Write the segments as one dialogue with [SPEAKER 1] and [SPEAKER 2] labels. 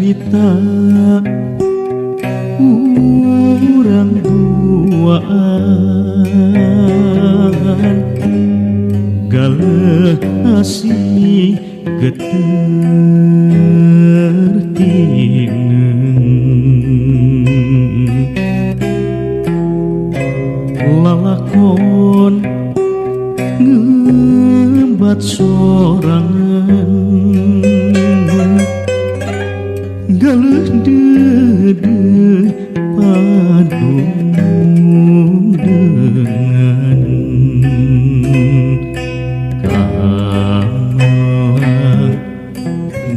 [SPEAKER 1] carita urang duaan galeh asih getertineng lalakon ngembat sorangan galeh dede padung dengan kamang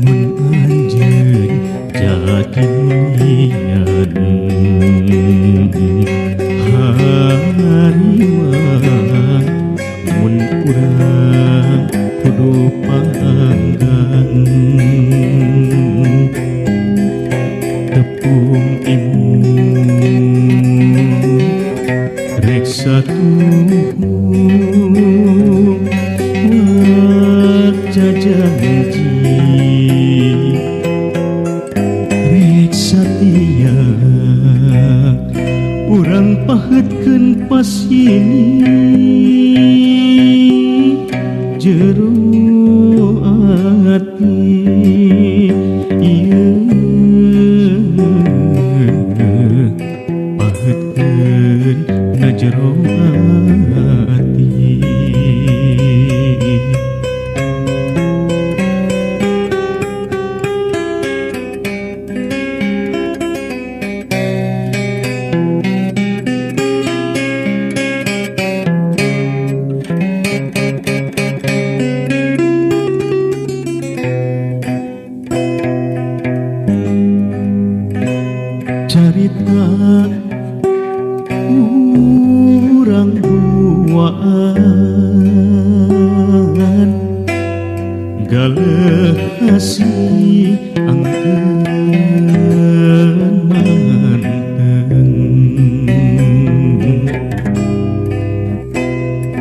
[SPEAKER 1] mun anjeun jadian hariwang mun urang kudu panggang tepung imun rek satu waca janji rek satia urang pahetkeun pas ini jero ati pahetkeun na jero ati carita urang duaan galeh asih angkeun manteng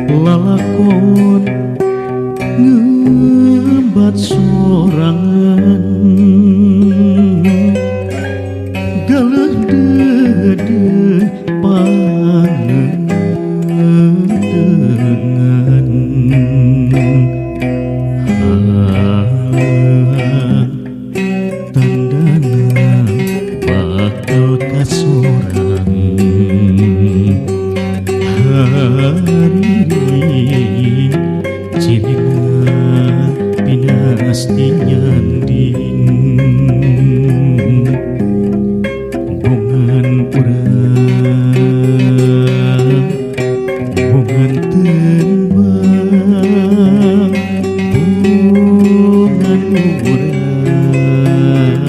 [SPEAKER 1] lalakon ngembat sorangan galeh dede pangentengan tandana bakal kasorang hari cirina pinasti nyanding bungan urang bungan tembang bungan urang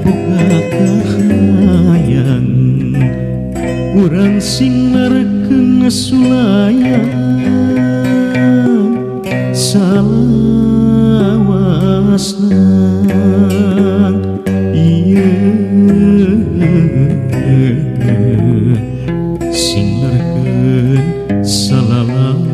[SPEAKER 1] boga kahayang urang sing narekeun sulayan salawasna sing nerkeun salalawas